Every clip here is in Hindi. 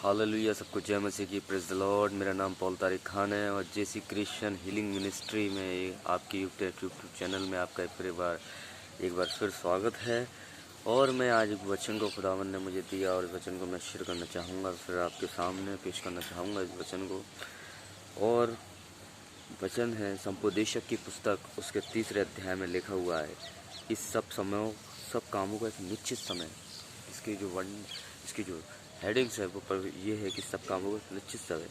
हालेलुया। सबको जय मसीह की, प्रेज द लॉर्ड। मेरा नाम पॉल तारिक खान है और जेसी क्रिश्चियन हीलिंग मिनिस्ट्री में आपके यूट्यूब चैनल में आपका एक बार फिर स्वागत है। और मैं आज एक वचन को खुदावन ने मुझे दिया और इस वचन को मैं शेयर करना चाहूँगा, फिर आपके सामने पेश करना चाहूँगा इस वचन को। और वचन है संपोदेशक की पुस्तक, उसके 3 अध्याय में लिखा हुआ है कि सब कामों का एक निश्चित समय। इसकी जो हेडिंग्स है वो पर ये है कि सब कामों का निश्चित समय।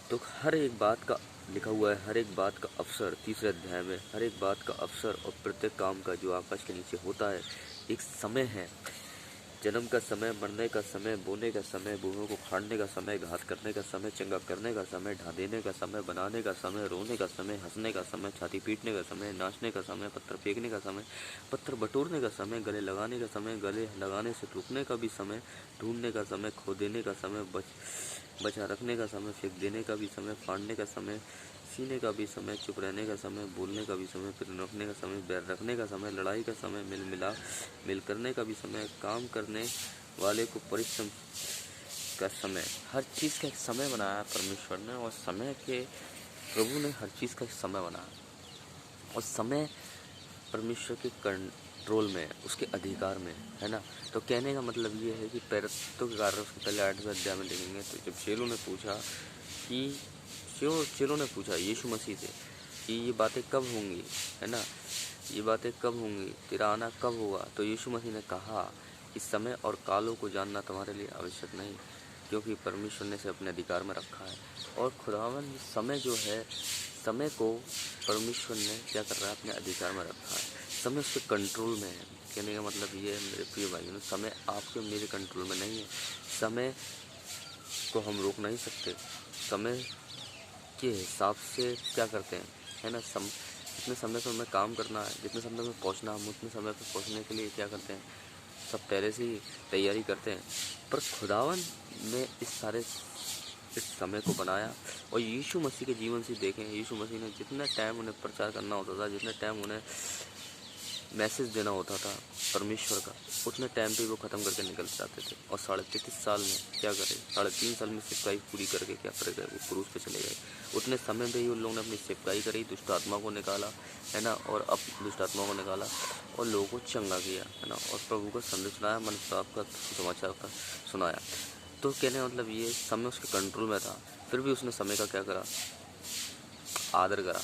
तो हर एक बात का लिखा हुआ है, हर एक बात का अवसर 3 अध्याय में, हर एक बात का अवसर और प्रत्येक काम का जो आकाश के नीचे होता है एक समय है। जन्म का समय, मरने का समय, बोने का समय, बूढ़ों को फाड़ने का समय, घात करने का समय, चंगा करने का समय, ढा देने का समय, बनाने का समय, रोने का समय, हंसने का समय, छाती पीटने का समय, नाचने का समय, पत्थर फेंकने का समय, पत्थर बटोरने का समय, गले लगाने का समय, गले लगाने से रुकने का भी समय, ढूंढने का समय, खो देने का समय, बचा रखने का समय, फेंक देने का भी समय, फाड़ने का समय, सीने का भी समय, चुप रहने का समय, बोलने का भी समय, फिर रखने का समय, बैर रखने का समय, लड़ाई का समय, मिल करने का भी समय, काम करने वाले को परिश्रम का समय। हर चीज़ का एक समय बनाया परमेश्वर ने, और समय के प्रभु ने हर चीज़ का एक समय बनाया। और समय परमेश्वर के कंट्रोल में, उसके अधिकार में है ना। तो कहने का मतलब ये है कि पैरस्तों के कारण उसके पहले 8वें अध्याय में देखेंगे तो जब चेलों ने पूछा यीशु मसीह से कि ये बातें कब होंगी, है ना, ये बातें कब होंगी, तेरा आना कब होगा। तो यीशु मसीह ने कहा इस समय और कालों को जानना तुम्हारे लिए आवश्यक नहीं, क्योंकि परमेश्वर ने इसे अपने अधिकार में रखा है। और खुदावन समय जो है, समय को परमेश्वर ने क्या कर रहा है, अपने अधिकार में रखा है। समय उसके कंट्रोल में है। कहने का मतलब ये है मेरे प्रिय भाइयों, समय आपके मेरे कंट्रोल में नहीं है। समय को हम रोक नहीं सकते। समय के हिसाब से क्या करते हैं, है ना, जितने समय पर हमें काम करना है, जितने समय में पहुंचना, हम उतने समय पर पहुंचने के लिए क्या करते हैं, सब पहले से ही तैयारी करते हैं। पर खुदावन ने इस समय को बनाया। और यीशु मसीह के जीवन से देखें, यीशु मसीह ने जितना टाइम उन्हें प्रचार करना होता था, जितना टाइम उन्हें मैसेज देना होता था परमेश्वर का, उतने टाइम पे वो ख़त्म करके निकल जाते थे। और 33.5 साल में क्या करे, 3.5 साल में सेवकाई पूरी करके क्या कर गए, वो क्रूस पे चले गए। उतने समय पे ही उन लोगों ने अपनी सेवकाई करी, दुष्ट आत्मा को निकाला, है ना, और अब दुष्ट आत्मा को निकाला और लोगों को चंगा किया, है ना, और प्रभु का संदेश सुनाया, मन आपका समाचार का सुनाया। तो कहने का मतलब ये समय उसके कंट्रोल में था, फिर भी उसने समय का क्या करा, आदर करा,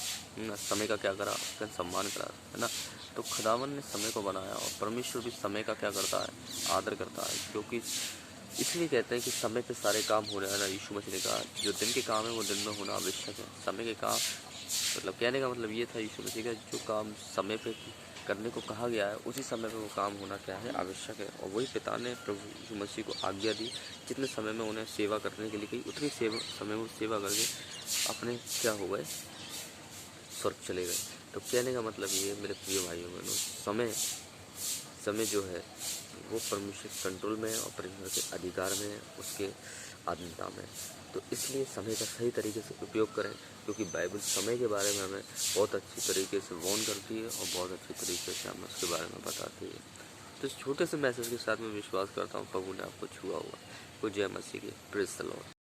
समय का क्या करा, उसका सम्मान करा, है ना। तो खुदावन ने समय को बनाया और परमेश्वर भी समय का क्या करता है, आदर करता है। क्योंकि इसलिए कहते हैं कि समय पे सारे काम हो रहे हैं ना। यीशु मसीह ने कहा जो दिन के काम है वो दिन में होना आवश्यक है। समय के काम मतलब कहने का मतलब ये था यीशु मसीह का, जो काम समय पे करने को कहा गया है उसी समय पे वो काम होना क्या है, आवश्यक है। और वही पिता ने प्रभु यीशु मसीह को आज्ञा दी, जितने समय में उन्हें सेवा करने के लिए कही, उतनी समय में सेवा करके अपने क्या हो गए, स्वर्ग चले गए। तो कहने का मतलब ये मेरे प्रिय भाइयों बहनों, समय जो है वो परमेश्वर के कंट्रोल में है और परमेश्वर के अधिकार में है, उसके आधीनता में। तो इसलिए समय का सही तरीके से उपयोग करें, क्योंकि बाइबल समय के बारे में हमें बहुत अच्छी तरीके से वार्न करती है और बहुत अच्छी तरीके से हमें उसके बारे में बताती है। तो इस छोटे से मैसेज के साथ मैं विश्वास करता हूँ प्रभु ने आपको छुआ हुआ। को जय मसीह की, प्रेज़ द लॉर्ड।